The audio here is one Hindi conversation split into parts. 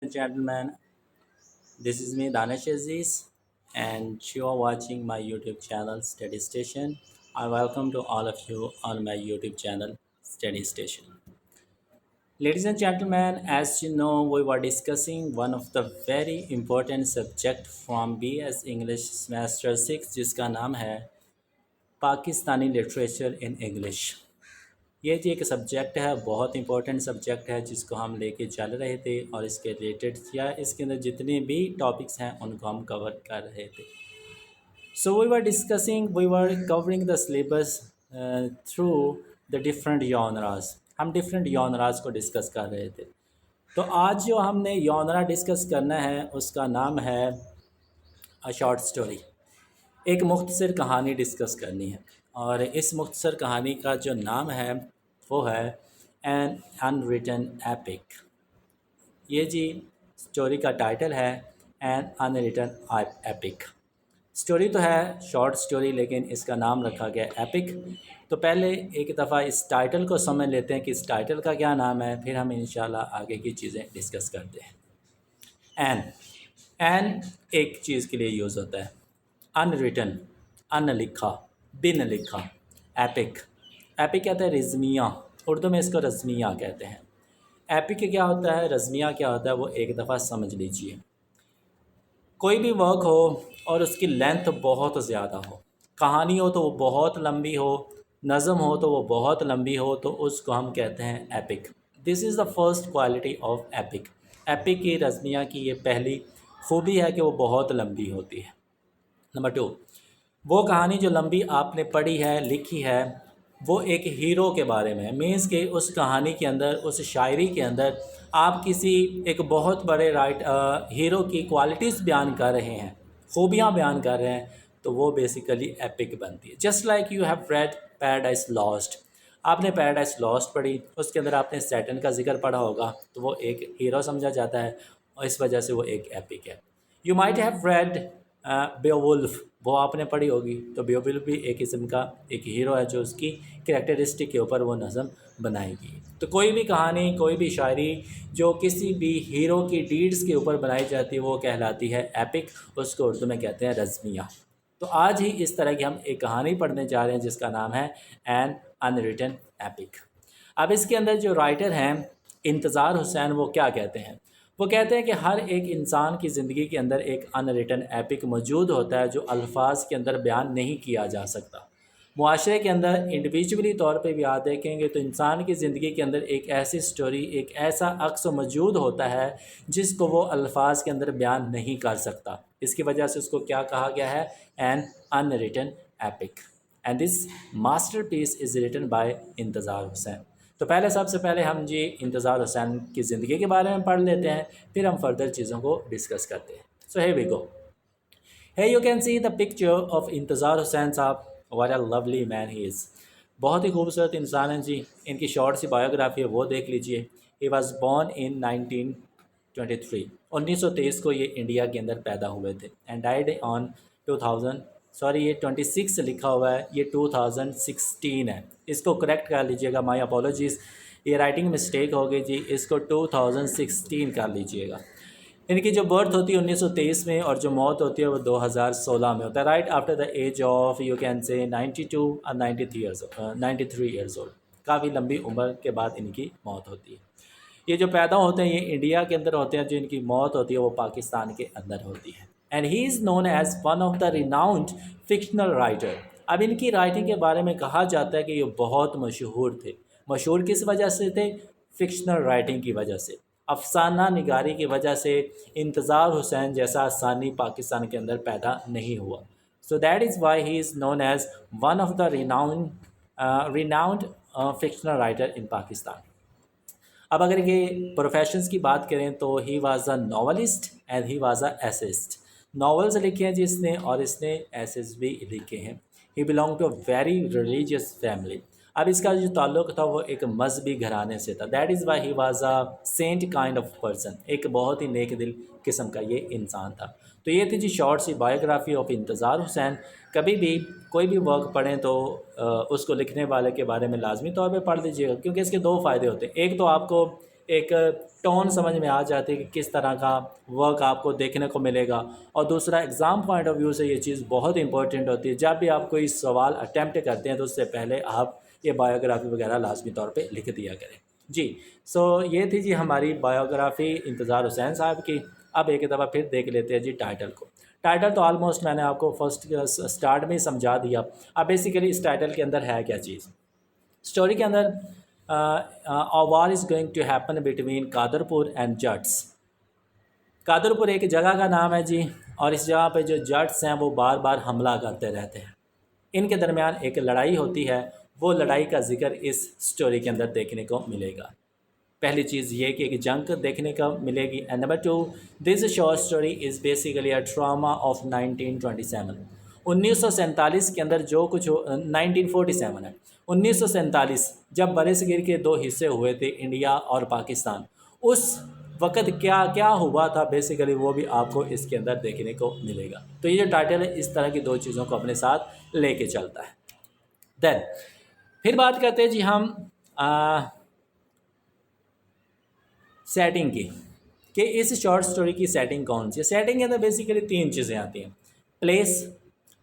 and gentlemen, this is me Danish Aziz, and you are watching my YouTube channel Steady Station. I welcome to all of you on my YouTube channel Steady Station. Ladies and gentlemen, as you know, we were discussing one of the very important subject from BS English semester 6 जिसका नाम है पाकिस्तानी लिटरेचर इन इंग्लिश। ये जी एक सब्जेक्ट है, बहुत इंपॉर्टेंट सब्जेक्ट है जिसको हम लेके चल रहे थे और इसके रिलेटेड या इसके अंदर जितने भी टॉपिक्स हैं उनको हम कवर कर रहे थे। So we were covering the syllabus through the different genres. हम डिफरेंट यॉनराज को डिस्कस कर रहे थे। तो आज जो हमने यॉनरा डिस्कस करना है उसका नाम है अ शॉर्ट स्टोरी। एक मुख्तसर कहानी डिस्कस करनी है और इस मुख्तसर कहानी का जो नाम है वो है एन अनरिटन एपिक। ये जी स्टोरी का टाइटल है एन अनरिटन एपिक। स्टोरी तो है शॉर्ट स्टोरी लेकिन इसका नाम रखा गया एपिक। तो पहले एक दफ़ा इस टाइटल को समझ लेते हैं कि इस टाइटल का क्या नाम है, फिर हम इंशाल्लाह आगे की चीज़ें डिस्कस करते हैं। एन एन एक चीज़ के लिए यूज़ होता है, अनरिटन अनलिखा, बिन लिखा। एपिक एपिक कहते हैं रज़मिया, उर्दू में इसको रज़मिया कहते हैं। एपिक क्या होता है, रज़मिया क्या होता है, वो एक दफ़ा समझ लीजिए। कोई भी वर्क हो और उसकी लेंथ बहुत ज़्यादा हो, कहानी हो तो वो बहुत लंबी हो, नज़म हो तो वो बहुत लंबी हो, तो उसको हम कहते हैं epic. This is the first quality of epic. Epic की रज़मिया की ये पहली खूबी है कि वो बहुत लंबी होती है। नंबर टू, वो कहानी जो लंबी आपने पढ़ी है, लिखी है, वो एक हीरो के बारे में है। मीन्स कि उस कहानी के अंदर, उस शायरी के अंदर आप किसी एक बहुत बड़े हीरो की क्वालिटीज़ बयान कर रहे हैं, खूबियाँ बयान कर रहे हैं, तो वो बेसिकली एपिक बनती है। Just like you have read paradise lost. आपने पैराडाइज लॉस्ट पढ़ी, उसके अंदर आपने सैटन का जिक्र पढ़ा होगा, तो वो एक हीरो समझा जाता है और इस वजह से वो एक एपिक है। You might have read Beowulf, वो आपने पढ़ी होगी, तो बेवुल्फ भी एक किस्म का एक हीरो है जो उसकी कैरेक्टरिस्टिक के ऊपर वो नज़म बनाएगी। तो कोई भी कहानी, कोई भी शायरी जो किसी भी हीरो की डीड्स के ऊपर बनाई जाती है वो कहलाती है एपिक, उसको उर्दू में कहते हैं रज़मिया। तो आज ही इस तरह की हम एक कहानी पढ़ने जा रहे हैं जिसका नाम है एन अनरिटन एपिक। अब इसके अंदर जो राइटर हैं इंतज़ार हुसैन, वो क्या कहते हैं, वो कहते हैं कि हर एक इंसान की ज़िंदगी के अंदर एक अनरिटन एपिक मौजूद होता है जो अल्फाज के अंदर बयान नहीं किया जा सकता। मुआशरे के अंदर इंडिविजुअली तौर पे भी आप देखेंगे तो इंसान की ज़िंदगी के अंदर एक ऐसी स्टोरी, एक ऐसा अक्स मौजूद होता है जिसको वो अल्फाज के अंदर बयान नहीं कर सकता। इसकी वजह से उसको क्या कहा गया है, an unwritten epic. And this masterpiece is written by Intizar Husain. तो पहले सबसे पहले हम जी इंतज़ार हुसैन की ज़िंदगी के बारे में पढ़ लेते हैं, फिर हम फर्दर चीज़ों को डिस्कस करते हैं। सो here we go. Here you can see the picture of इंतज़ार हुसैन साहब। What a lovely man he is. बहुत ही खूबसूरत इंसान हैं जी। इनकी शॉर्ट सी बायोग्राफी है वो देख लीजिए। He was born in 1923, 1923 को ये इंडिया के अंदर पैदा हुए थे एंड डाइड ऑन 2000, सॉरी ये 26 लिखा हुआ है, ये 2016 है, इसको करेक्ट कर लीजिएगा, माय अपोलॉजीज़, ये राइटिंग मिस्टेक हो गई जी, इसको 2016 कर लीजिएगा। इनकी जो बर्थ होती है 1923 में और जो मौत होती है वो 2016 में होता है, right after the age of you can say 92 और 93 ईयर्स ओल्ड। काफ़ी लंबी उम्र के बाद इनकी मौत होती है। ये जो पैदा होते हैं ये इंडिया के अंदर होते हैं, जो इनकी मौत होती है वो पाकिस्तान के अंदर होती है। And he is known as one of the renowned fictional writer. अब इनकी राइटिंग के बारे में कहा जाता है कि ये बहुत मशहूर थे। मशहूर किस वजह से थे, फिक्शनल राइटिंग की वजह से, अफसाना निगारी की वजह से। इंतज़ार हुसैन जैसा अफसानी पाकिस्तान के अंदर पैदा नहीं हुआ। So that is why he is known as one of the renowned fictional writer in Pakistan. अब अगर ये प्रोफेशंस की बात करें तो he was a novelist and he was a essayist. Novels लिखे हैं जिसने और इसने एसेस भी लिखे हैं। He belong to a very religious family. अब इसका जो ताल्लुक़ था वो एक मजहबी घराने से था। That is why he was a saint kind of person, एक बहुत ही नेक दिल किस्म का ये इंसान था। तो ये थी जी शॉर्ट सी बायोग्राफी ऑफ इंतज़ार हुसैन। कभी भी कोई भी वर्क पढ़ें तो उसको लिखने वाले के बारे में लाजमी तौर पे पढ़ लीजिएगा, क्योंकि इसके दो फ़ायदे होते हैं। एक तो आपको एक टोन समझ में आ जाती है कि किस तरह का वर्क आपको देखने को मिलेगा। और दूसरा एग्ज़ाम पॉइंट ऑफ व्यू से ये चीज़ बहुत इंपॉर्टेंट होती है। जब भी आप कोई सवाल अटैम्प्ट करते हैं तो उससे पहले आप ये बायोग्राफी वगैरह लाजमी तौर पे लिख दिया करें जी। सो ये थी जी हमारी बायोग्राफी इंतज़ार हुसैन साहब की। अब एक दफ़ा फिर देख लेते हैं जी टाइटल को। टाइटल तो ऑलमोस्ट मैंने आपको फर्स्ट स्टार्ट में ही समझा दिया। अब बेसिकली इस टाइटल के अंदर है क्या चीज़। स्टोरी के अंदर a war is going to happen between Kadarpur and Jats. Kadarpur एक जगह का नाम है जी, और इस जगह पे जो जट्स हैं वो बार बार हमला करते रहते हैं। इनके दरमियान एक लड़ाई होती है, वो लड़ाई का जिक्र इस स्टोरी के अंदर देखने को मिलेगा। पहली चीज़ ये कि एक जंग देखने को मिलेगी। And number two, this short story is basically a trauma of 1927। 1947 के अंदर जो कुछ 1947 है, 1947 जब बरसगीर के दो हिस्से हुए थे, इंडिया और पाकिस्तान। उस वक़्त क्या क्या हुआ था बेसिकली वो भी आपको इसके अंदर देखने को मिलेगा। तो ये जो टाइटल है इस तरह की दो चीज़ों को अपने साथ लेके चलता है। देन फिर बात करते हैं जी हम सेटिंग की, कि इस शॉर्ट स्टोरी की सेटिंग कौन सी है। सेटिंग के अंदर बेसिकली तीन चीज़ें आती हैं: place,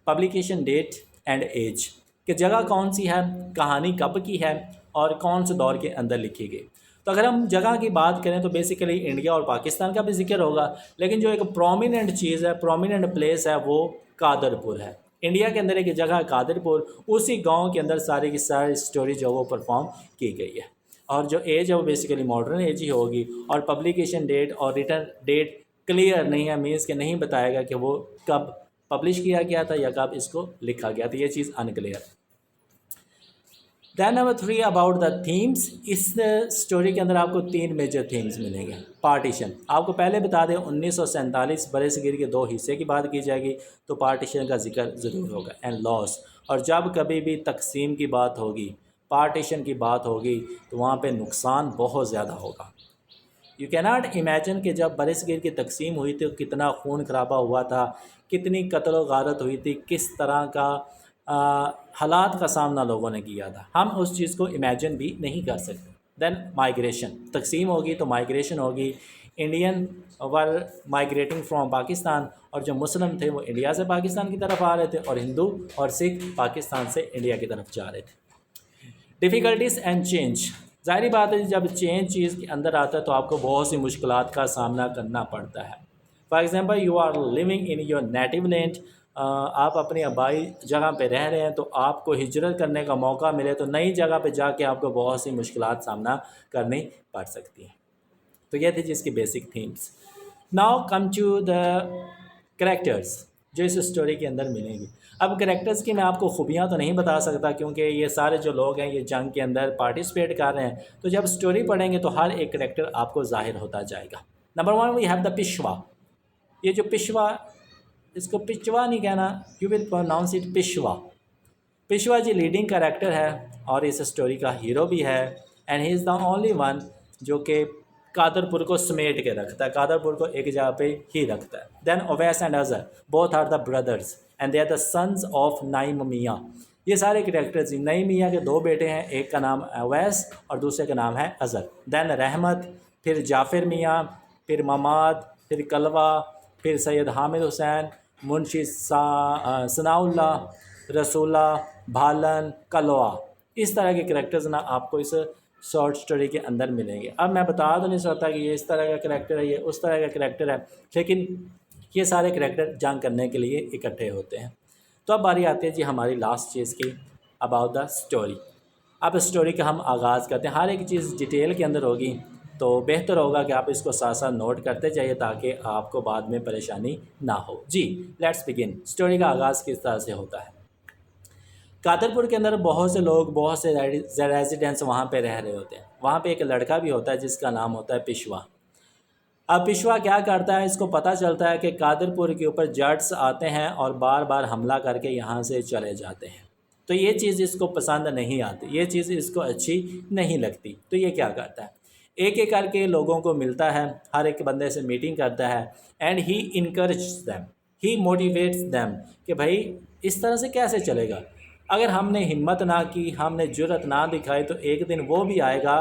publication date and age, कि जगह कौन सी है, कहानी कब की है और कौन से दौर के अंदर लिखी गई। तो अगर हम जगह की बात करें तो बेसिकली इंडिया और पाकिस्तान का भी जिक्र होगा, लेकिन जो एक प्रोमिनेंट चीज़ है, प्रोमिनेंट प्लेस है, वो कादरपुर है। इंडिया के अंदर एक जगह कादरपुर, उसी गांव के अंदर सारी की सारी स्टोरी जो वो परफॉर्म की गई है। और जो एज है वो बेसिकली मॉडर्न एज ही होगी। और पब्लिकेशन डेट और रिटर्न डेट क्लियर नहीं है, मीन्स के नहीं बताएगा कि वो कब पब्लिश किया गया था या कब इसको लिखा गया था, ये चीज़ unclear. Then number 3 about the themes. इस स्टोरी के अंदर आपको तीन मेजर थीम्स मिलेंगे। पार्टीशन, आपको पहले बता दें 1947 बरसगीर के दो हिस्से की बात की जाएगी तो पार्टीशन का जिक्र ज़रूर होगा। एंड लॉस, और जब कभी भी तकसीम की बात होगी, पार्टीशन की बात होगी, तो वहाँ पे नुकसान बहुत ज़्यादा होगा। यू कैनॉट इमेजिन कि जब बरसगीर की तकसीम हुई थी कितना खून खराबा हुआ था, कितनी कत्ल गारत हुई थी, किस तरह का हालात का सामना लोगों ने किया था। हम उस चीज़ को इमेजिन भी नहीं कर सकते। देन माइग्रेशन, तकसीम होगी तो माइग्रेशन होगी। Indian were migrating from Pakistan, और जो मुस्लिम थे वो इंडिया से पाकिस्तान की तरफ आ रहे थे, और हिंदू और सिख पाकिस्तान से इंडिया की तरफ जा रहे थे। डिफ़िकल्टीज़ एंड चेंज, ज़ाहिर बात है जब चेंज चीज़ के अंदर आता है तो आपको बहुत सी मुश्किलात का सामना करना पड़ता है। For example, you are living in your native land, आप अपनी आबाई जगह पे रह रहे हैं, तो आपको हिजरत करने का मौका मिले तो नई जगह पे जाके आपको बहुत सी मुश्किलात सामना करनी पड़ सकती हैं। तो ये थी जिसकी basic themes. Now come to the characters जो इस स्टोरी के अंदर मिलेंगी। अब करेक्टर्स की मैं आपको खूबियाँ तो नहीं बता सकता क्योंकि ये सारे जो लोग हैं ये जंग के अंदर पार्टिसिपेट कर रहे हैं, तो जब स्टोरी पढ़ेंगे तो हर एक करेक्टर आपको ज़ाहिर होता जाएगा। Number 1 we have the Peshwa. ये जो पिशवा, इसको पिचवा नहीं कहना, you will pronounce it Peshwa. Peshwa ji leading character है और इस स्टोरी का हीरो भी है। And he is the only one जो कि कादरपुर को समेट के रखता है, कादरपुर को एक जगह पे ही रखता है। Then Owais and Azhar both are the brothers and they are the sons of Naeem Miyan. ये सारे कैरेक्टर्स, नईम मियाँ के दो बेटे हैं, एक का नाम ओवैस और दूसरे का नाम है अजहर। देन रहमत, फिर जाफ़िर मियाँ, फिर ममाद, फिर कलवा, फिर सैयद हामिद हुसैन, मुंशी सनाउल्ला, रसूला, भालन, कलवा। इस तरह के कैरेक्टर्स ना आपको इस शॉर्ट स्टोरी के अंदर मिलेंगे। अब मैं बता तो नहीं सकता कि ये इस तरह का कैरेक्टर है, ये उस तरह का कैरेक्टर है, लेकिन ये सारे कैरेक्टर जंग करने के लिए इकट्ठे होते हैं। तो अब बारी आती है जी हमारी लास्ट चीज़ की, अबाउट द स्टोरी। अब स्टोरी का हम आगाज़ करते हैं। हर एक चीज़ डिटेल के अंदर होगी तो बेहतर होगा कि आप इसको साथ साथ नोट करते जाइए ताकि आपको बाद में परेशानी ना हो। जी लेट्स बिगिन। स्टोरी का आगाज़ किस तरह से होता है। कादरपुर के अंदर बहुत से लोग, बहुत से रेजिडेंट्स वहाँ पे रह रहे होते हैं। वहाँ पे एक लड़का भी होता है जिसका नाम होता है पिशवा। अब पिशवा क्या करता है, इसको पता चलता है कि कादरपुर के ऊपर जट्स आते हैं और बार बार हमला करके यहाँ से चले जाते हैं। तो ये चीज़ इसको पसंद नहीं आती, ये चीज़ इसको अच्छी नहीं लगती। तो ये क्या करता है, एक एक करके लोगों को मिलता है, हर एक बंदे से मीटिंग करता है। And he encourage them, he motivates them कि भाई इस तरह से कैसे चलेगा। अगर हमने हिम्मत ना की, हमने जुर्रत ना दिखाई, तो एक दिन वो भी आएगा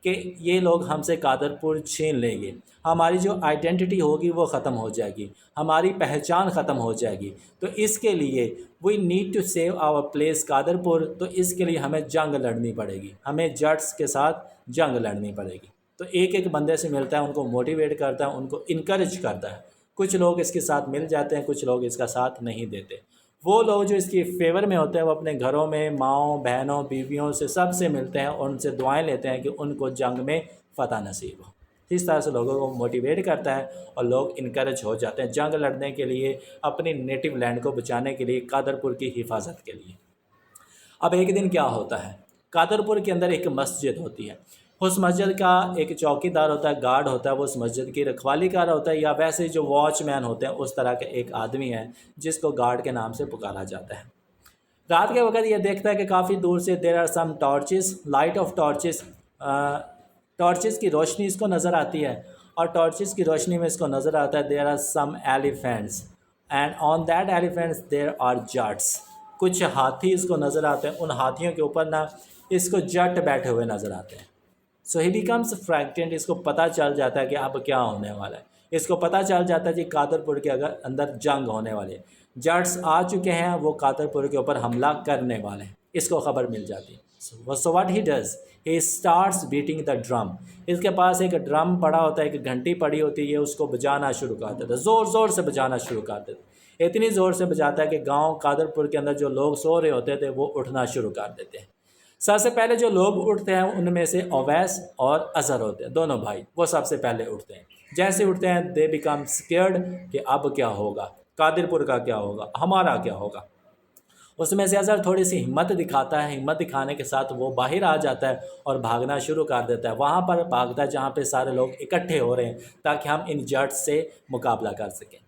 कि ये लोग हमसे कादरपुर छीन लेंगे। हमारी जो आइडेंटिटी होगी वो ख़त्म हो जाएगी, हमारी पहचान ख़त्म हो जाएगी। तो इसके लिए we need to save our place Kadarpur. तो इसके लिए हमें जंग लड़नी पड़ेगी, हमें जट्स के साथ जंग लड़नी पड़ेगी। तो एक एक बंदे से मिलता है, उनको मोटिवेट करता है, उनको इनकरेज करता है। कुछ लोग इसके साथ मिल जाते हैं, कुछ लोग इसका साथ नहीं देते। वो लोग जो इसके फेवर में होते हैं वो अपने घरों में माँओं बहनों बीवियों से सब से मिलते हैं और उनसे दुआएं लेते हैं कि उनको जंग में फ़तह नसीब हो। इस तरह से लोगों को मोटिवेट करता है और लोग इनकरेज हो जाते हैं जंग लड़ने के लिए, अपनी नेटिव लैंड को बचाने के लिए, कादरपुर की हिफाजत के लिए। अब एक दिन क्या होता है, कादरपुर के अंदर एक मस्जिद होती है। उस मस्जिद का एक चौकीदार होता है, गार्ड होता है, वो उस मस्जिद की रखवाली कर रहा होता है, या वैसे जो वॉचमैन होते हैं उस तरह के एक आदमी है जिसको गार्ड के नाम से पुकारा जाता है। रात के वक्त ये देखता है कि काफ़ी दूर से there are some torches, light of torches, torches की रोशनी इसको नज़र आती है। और टॉर्चेस की रोशनी में इसको नज़र आता है there are some elephants and on that elephants there are Jats. कुछ हाथी इसको नज़र आते हैं, उन हाथियों के ऊपर ना इसको जट बैठे हुए नज़र आते हैं। सो ही बिकम्स फ्रैक्टेंट। इसको पता चल जाता है कि अब क्या होने वाला है। इसको पता चल जाता है कि कादरपुर के अगर अंदर जंग होने वाली है, जट्स आ चुके हैं, वो कादरपुर के ऊपर हमला करने वाले हैं, इसको खबर मिल जाती है। So what he does, he starts beating the drum. इसके पास एक ड्रम पड़ा होता है, एक घंटी पड़ी होती है, उसको बजाना शुरू कर देता है, ज़ोर ज़ोर से बजाना शुरू कर देता है। इतनी ज़ोर से बजाता है कि गांव कादरपुर के अंदर जो लोग सो रहे होते थे वो उठना शुरू कर देते हैं। सबसे पहले जो लोग उठते हैं उनमें से अवैस और अज़हर होते हैं, दोनों भाई, वो सबसे पहले उठते हैं। जैसे उठते हैं दे बिकम स्केर्ड कि अब क्या होगा, कादिरपुर का क्या होगा, हमारा क्या होगा। उसमें से अज़हर थोड़ी सी हिम्मत दिखाता है, हिम्मत दिखाने के साथ वो बाहर आ जाता है और भागना शुरू कर देता है। वहाँ पर भागता है जहाँ पे सारे लोग इकट्ठे हो रहे हैं ताकि हम इन जट्स से मुकाबला कर सकें।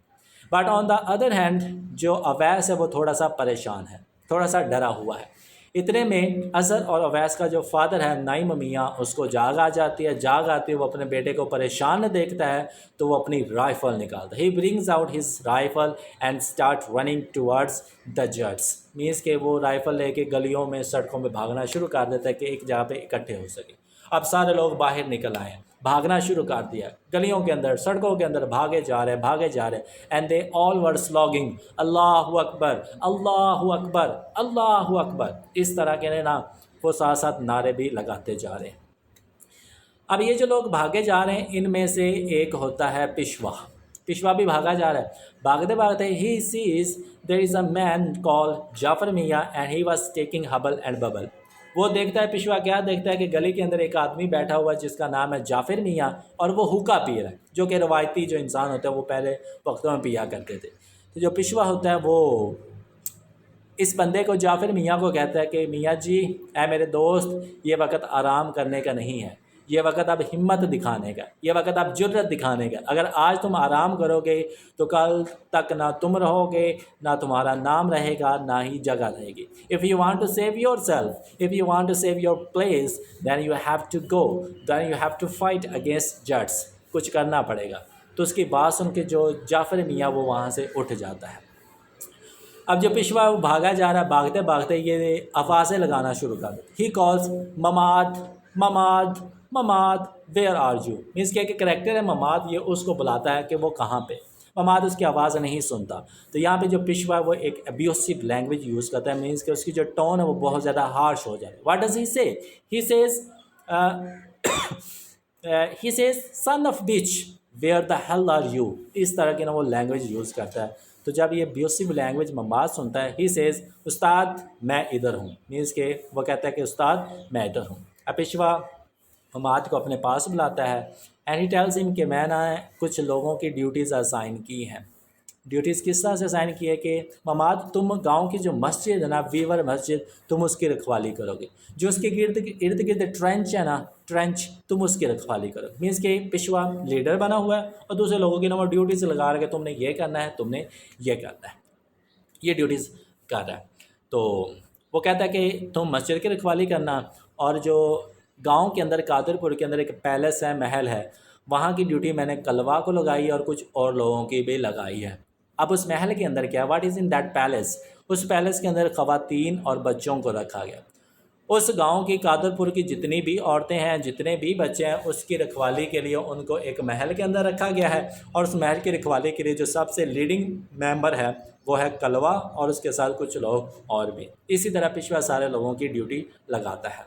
But on the other hand जो अवैस है वो थोड़ा सा परेशान है, थोड़ा सा डरा हुआ है। इतने में अज़हर और अवैस का जो फादर है नाइम मियाँ, उसको जाग आ जाती है। जाग आती है, वो अपने बेटे को परेशान देखता है तो वो अपनी राइफ़ल निकालता है। He brings out his rifle and start running towards the Jats. Means के वो राइफ़ल लेके गलियों में सड़कों में भागना शुरू कर देता है कि एक जगह पे इकट्ठे हो सके। अब सारे लोग बाहर निकल आए हैं, भागना शुरू कर दिया, गलियों के अंदर सड़कों के अंदर भागे जा रहे हैं, भागे जा रहे हैं। And they all were slogging अल्लाहु अकबर अल्लाहु अकबर अल्लाहु अकबर। इस तरह के ना वो साथ साथ नारे भी लगाते जा रहे हैं। अब ये जो लोग भागे जा रहे हैं इनमें से एक होता है पिशवा। पिशवा भी भागा जा रहा है। भागते भागते he sees there is a man called Jafar Miyan and he was taking hubble and bubble. वो देखता है, पिशवा क्या देखता है कि गली के अंदर एक आदमी बैठा हुआ है जिसका नाम है जाफ़र मियाँ, और वो हुक्का पी रहा है, जो कि रवायती जो इंसान होते हैं वो पहले वक्तों में पिया करते थे। तो जो पिशवा होता है वो इस बंदे को, जाफ़र मियाँ को, कहता है कि मियाँ जी, ऐ मेरे दोस्त, ये वक्त आराम करने का नहीं है, ये वक्त अब हिम्मत दिखाने का, ये वक्त अब जुर्रत दिखाने का। अगर आज तुम आराम करोगे तो कल तक ना तुम रहोगे, ना तुम्हारा नाम रहेगा, ना ही जगह रहेगी। If you want to save yourself, if you want to save your place, then you have to go, then you have to fight against Jats. कुछ करना पड़ेगा। तो उसकी बात सुन के जो जाफ़र मियाँ वो वहाँ से उठ जाता है। अब जो पिशवा वो भागा जा रहा है, भागते भागते ये आवाज़ें लगाना शुरू कर दे। He calls Mamad Mamad Mamad where are you. Means क्या कि करेक्टर है ममाद, ये उसको बुलाता है कि वो कहाँ पे। ममाद उसकी आवाज़ नहीं सुनता। तो यहाँ पे जो पिशवा है वो एक अब्यूसिव लैंग्वेज यूज़ करता है। मीन्स कि उसकी जो टोन है वो बहुत ज़्यादा हार्श हो जाए। What does he say? He says he says son of bitch where the hell are you. इस तरह की ना वो लैंग्वेज यूज़ करता है। तो जब ये अब्यूसिव लैंग्वेज ममाद सुनता है, ही सेज उस्ताद मैं इधर हूँ। मीन्स के वो कहता है कि उस्ताद मैं इधर हूँ। अब पिशवा ममाद को अपने पास बुलाता है एंड ही टेल्स हिम कि मैं ना कुछ लोगों की ड्यूटीज़ असाइन की हैं। ड्यूटीज़ किस तरह से असाइन की है कि ममाद, तुम गांव की जो मस्जिद है ना, वीवर मस्जिद, तुम उसकी रखवाली करोगे। जो उसके इर्द गिर्द ट्रेंच है ना, ट्रेंच, तुम उसकी रखवाली करो। मीन्स कि पिशवा लीडर बना हुआ है और दूसरे लोगों की ना वो ड्यूटीज़ लगा रहा है कि तुमने ये करना है, तुमने ये करना है, ये ड्यूटीज़ कर रहा है। तो वो कहता है कि तुम मस्जिद की रखवाली करना, और जो गांव के अंदर कादरपुर के अंदर एक पैलेस है, महल है, वहाँ की ड्यूटी मैंने कलवा को लगाई और कुछ और लोगों की भी लगाई है। अब उस महल के अंदर क्या, what is in that palace, उस पैलेस के अंदर ख़वातीन और बच्चों को रखा गया। उस गांव की कादरपुर की जितनी भी औरतें हैं, जितने भी बच्चे हैं, उसकी रखवाली के लिए उनको एक महल के अंदर रखा गया है। और उस महल की रखवाली के लिए जो सबसे लीडिंग मेंबर है वो है कलवा, और उसके साथ कुछ लोग और भी। इसी तरह पेशवा सारे लोगों की ड्यूटी लगाता है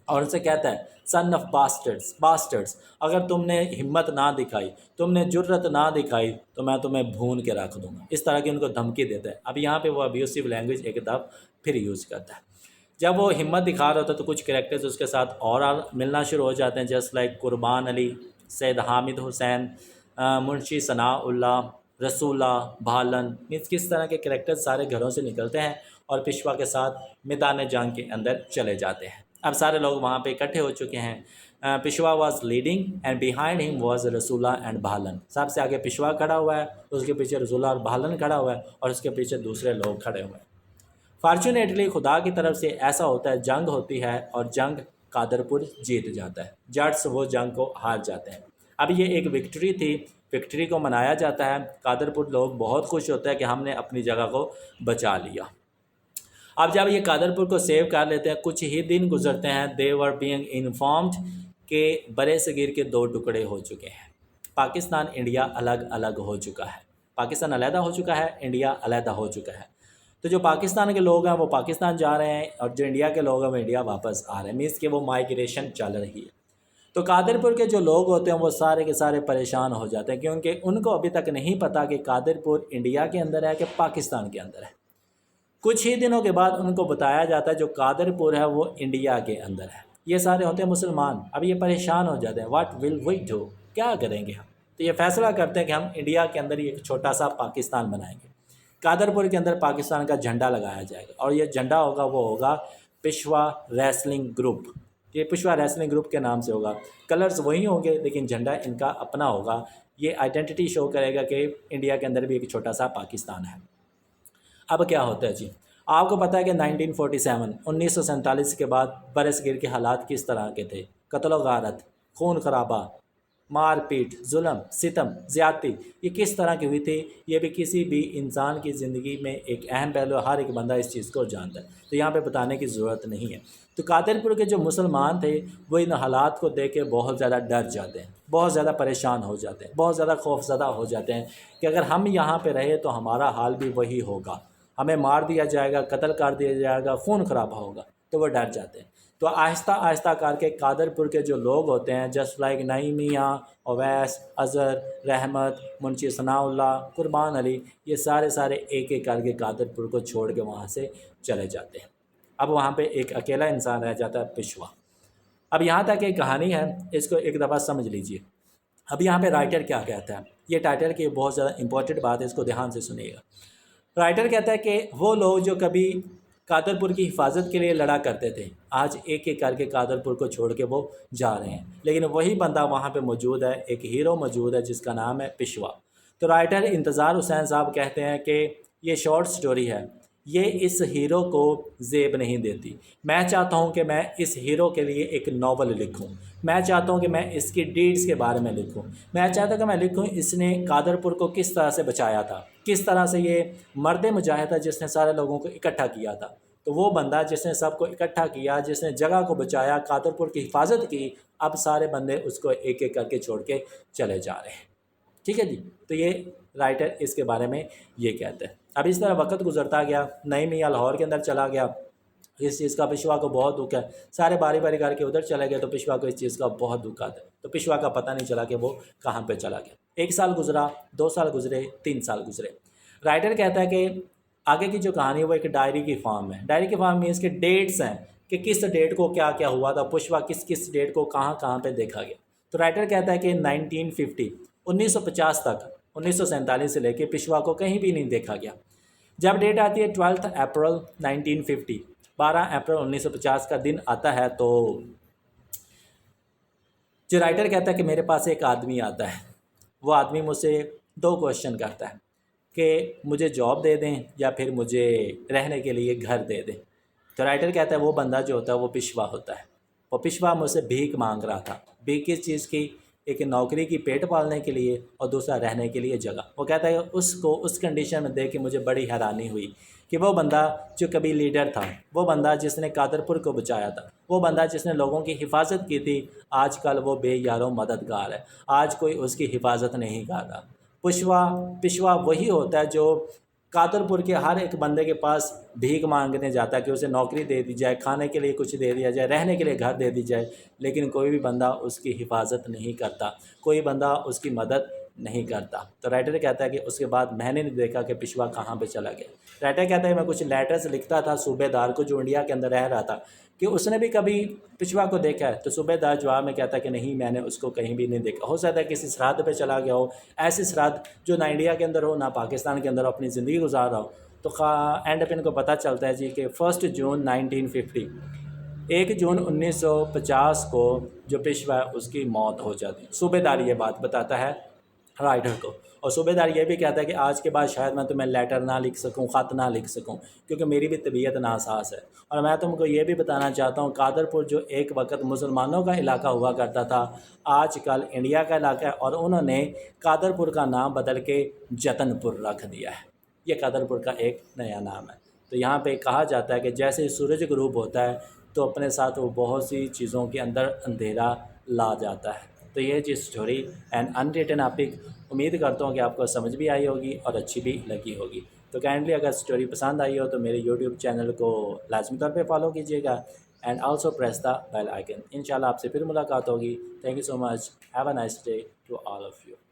और उनसे कहता है, सन ऑफ बास्टर्ड्स, बास्टर्ड्स, अगर तुमने हिम्मत ना दिखाई, तुमने जुर्रत ना दिखाई, तो मैं तुम्हें भून के रख दूंगा। इस तरह की उनको धमकी देता है। अब यहाँ पे वो अब्यूसिव लैंग्वेज एक दफ़ फिर यूज़ करता है। जब वो हिम्मत दिखा रहा होता है तो कुछ कैरेक्टर्स उसके साथ और मिलना शुरू हो जाते हैं, जस्ट लाइक कुर्बान अली, सैयद हामिद हुसैन, मुंशी सनाउल्लाह, रसूला, भालन, मीन्स किस तरह के कैरेक्टर्स सारे घरों से निकलते हैं और पेशवा के साथ मैदान जंग के अंदर चले जाते हैं। अब सारे लोग वहाँ पे इकट्ठे हो चुके हैं। Peshwa was leading and behind him was Rasula and Bhalan. सबसे आगे पेशवा खड़ा हुआ है, उसके पीछे रसूला और भालन खड़ा हुआ है, और उसके पीछे दूसरे लोग खड़े हुए हैं। फॉर्चुनेटली खुदा की तरफ से ऐसा होता है, जंग होती है और जंग कादरपुर जीत जाता है। जट्स वो जंग को हार जाते हैं। अब ये एक विक्ट्री थी, विक्ट्री को मनाया जाता है। कादरपुर लोग बहुत खुश होते हैं कि हमने अपनी जगह को बचा लिया। अब जब ये कादरपुर को सेव कर लेते हैं, कुछ ही दिन गुजरते हैं, दे वर बीइंग इन्फॉर्म्ड कि बरे सगीर के दो टुकड़े हो चुके हैं। पाकिस्तान इंडिया अलग अलग हो चुका है। पाकिस्तान अलहदा हो चुका है, इंडिया अलहदा हो चुका है। तो जो पाकिस्तान के लोग हैं वो पाकिस्तान जा रहे हैं, और जो इंडिया के लोग हैं वो इंडिया वापस आ रहे हैं। मीन्स कि वो माइग्रेशन चल रही है। तो कादरपुर के जो लोग होते हैं वो सारे के सारे परेशान हो जाते हैं, क्योंकि उनको अभी तक नहीं पता कि कादरपुर इंडिया के अंदर है कि पाकिस्तान के अंदर है। कुछ ही दिनों के बाद उनको बताया जाता है जो कादरपुर है वो इंडिया के अंदर है। ये सारे होते हैं मुसलमान। अब ये परेशान हो जाते हैं, व्हाट विल वी डू, क्या करेंगे हम। तो ये फैसला करते हैं कि हम इंडिया के अंदर ही एक छोटा सा पाकिस्तान बनाएंगे। कादरपुर के अंदर पाकिस्तान का झंडा लगाया जाएगा, और ये झंडा होगा वो होगा पेशवा रेसलिंग ग्रुप। ये पेशवा रेसलिंग ग्रुप के नाम से होगा। कलर्स वही होंगे लेकिन झंडा इनका अपना होगा। ये आइडेंटिटी शो करेगा कि इंडिया के अंदर भी एक छोटा सा पाकिस्तान है। अब क्या होता है जी, आपको पता है कि 1947 के बाद बरसगीर के हालात किस तरह के थे। कत्ल गारत, खून खराबा, मारपीट, जुल्म, सितम, ज़्यादती, ये किस तरह की हुई थी, ये भी किसी भी इंसान की ज़िंदगी में एक अहम पहलू, हर एक बंदा इस चीज़ को जानता है, तो यहाँ पे बताने की ज़रूरत नहीं है। तो कादरपुर के जो मुसलमान थे वो इन हालात को देख के बहुत ज़्यादा डर जाते हैं, बहुत ज़्यादा परेशान हो जाते हैं, बहुत ज़्यादा खौफज़दा हो जाते हैं कि अगर हम यहाँ पर रहे तो हमारा हाल भी वही होगा, हमें मार दिया जाएगा, कत्ल कर दिया जाएगा, खून खराबा होगा। तो वो डर जाते हैं। तो आहिस्ता आहिस्ता करके कादरपुर के जो लोग होते हैं, जस्ट लाइक नईम मियाँ, अवैस, अज़हर, रहमत, मुंशी सनाउल्लाह, कुर्बान अली, ये सारे सारे एक एक करके कादरपुर को छोड़ के वहाँ से चले जाते हैं। अब वहाँ पे एक अकेला इंसान रह जाता है, पेशवा। अब यहाँ तक एक कहानी है, इसको एक दफ़ा समझ लीजिए। अब यहाँ पे राइटर क्या कहता है, ये टाइटल की बहुत ज़्यादा इंपॉर्टेंट बात है, इसको ध्यान से सुनिएगा। राइटर कहता है कि वो लोग जो कभी कादरपुर की हिफाजत के लिए लड़ा करते थे, आज एक एक करके कादरपुर को छोड़ के वो जा रहे हैं, लेकिन वही बंदा वहाँ पे मौजूद है, एक हीरो मौजूद है जिसका नाम है पेशवा। तो राइटर इंतज़ार हुसैन साहब कहते हैं कि ये शॉर्ट स्टोरी है, ये इस हीरो को ज़ेब नहीं देती। मैं चाहता हूँ कि मैं इस हीरो के लिए एक नावल लिखूँ, मैं चाहता हूँ कि मैं इसकी डीड्स के बारे में लिखूँ, मैं चाहता हूँ कि मैं लिखूँ इसने कादरपुर को किस तरह से बचाया था, किस तरह से ये मर्द मुजाहिद था जिसने सारे लोगों को इकट्ठा किया था। तो वो बंदा जिसने सबको इकट्ठा किया, जिसने जगह को बचाया, कादरपुर की हिफाजत की, अब सारे बंदे उसको एक एक करके छोड़ के चले जा रहे हैं। ठीक है जी। तो ये राइटर इसके बारे में ये कहते हैं। अब इस तरह वक्त गुजरता गया, नईम मियाँ लाहौर के अंदर चला गया। इस चीज़ का पेशवा को बहुत दुख है, सारे बारी बारी करके उधर चले गए, तो पेशवा को इस चीज़ का बहुत दुख आता है। तो पेशवा का पता नहीं चला कि वो कहाँ पे चला गया। 1 साल गुजरा, 2 साल गुजरे, 3 साल गुजरे। राइटर कहता है कि आगे की जो कहानी है वो एक डायरी की फॉर्म है। डायरी की फॉर्म मीन्स के डेट्स हैं कि किस डेट को क्या क्या हुआ था, पेशवा किस किस डेट को कहाँ कहाँ पे देखा गया। तो राइटर कहता है कि 1950 तक, 1947 से लेके पेशवा को कहीं भी नहीं देखा गया। जब डेट आती है 12 अप्रैल 1950, 12 अप्रैल 1950 का दिन आता है, तो जो राइटर कहता है कि मेरे पास एक आदमी आता है। वो आदमी मुझसे 2 क्वेश्चन करता है कि मुझे जॉब दे दें या फिर मुझे रहने के लिए घर दे दें। तो राइटर कहता है वो बंदा जो होता है वो पेशवा होता है। वो पेशवा मुझसे भीख मांग रहा था। भीख किस चीज़ की? एक नौकरी की पेट पालने के लिए और दूसरा रहने के लिए जगह। वो कहता है उसको उस कंडीशन में देख के मुझे बड़ी हैरानी हुई कि वो बंदा जो कभी लीडर था, वो बंदा जिसने कादरपुर को बचाया था, वो बंदा जिसने लोगों की हिफाजत की थी, आजकल वो बेयारो मददगार है। आज कोई उसकी हिफाजत नहीं करता। पिशवा पिशवा वही होता है जो कादरपुर के हर एक बंदे के पास भीख मांगने जाता है कि उसे नौकरी दे दी जाए, खाने के लिए कुछ दे दिया जाए, रहने के लिए घर दे दी जाए, लेकिन कोई भी बंदा उसकी हिफाजत नहीं करता, कोई बंदा उसकी मदद नहीं करता। तो राइटर कहता है कि उसके बाद मैंने नहीं देखा कि पिशवा कहाँ पे चला गया। राइटर कहता है मैं कुछ लेटर्स लिखता था सूबेदार को जो इंडिया के अंदर रह रहा था कि उसने भी कभी पिशवा को देखा है। तो सूबेदार जवाब में कहता है कि नहीं, मैंने उसको कहीं भी नहीं देखा। हो सकता है किसी सरहद पे चला गया हो, ऐसी सरहद जो ना इंडिया के अंदर हो ना पाकिस्तान के अंदर अपनी ज़िंदगी गुजार रहा हो। तो एंड पे इनको पता चलता है जी कि 1 जून 1950, 1 जून 1950 को जो पेशवा है उसकी मौत हो जाती। सूबेदार ये बात बताता है राइटर को, और सूबेदार ये भी कहता है कि आज के बाद शायद मैं तुम्हें लेटर ना लिख सकूं, ख़त ना लिख सकूं, क्योंकि मेरी भी तबीयत नासाज है। और मैं तुमको ये भी बताना चाहता हूँ, कादरपुर जो एक वक्त मुसलमानों का इलाका हुआ करता था, आजकल इंडिया का इलाका है, और उन्होंने कादरपुर का नाम बदल के जतनपुर रख दिया है। ये कादरपुर का एक नया नाम है। तो यहाँ पे कहा जाता है कि जैसे सूरज गुरूब होता है तो अपने साथ वो बहुत सी चीज़ों के अंदर अंधेरा ला जाता है। तो ये जी स्टोरी एंड अनरिटन एपिक, उम्मीद करता हूँ कि आपको समझ भी आई होगी और अच्छी भी लगी होगी। तो काइंडली अगर स्टोरी पसंद आई हो तो मेरे यूट्यूब चैनल को लाजमी तौर पे फॉलो कीजिएगा and also press the bell icon. इंशाल्लाह आपसे फिर मुलाकात होगी। Thank you so much. Have a nice day to all of you.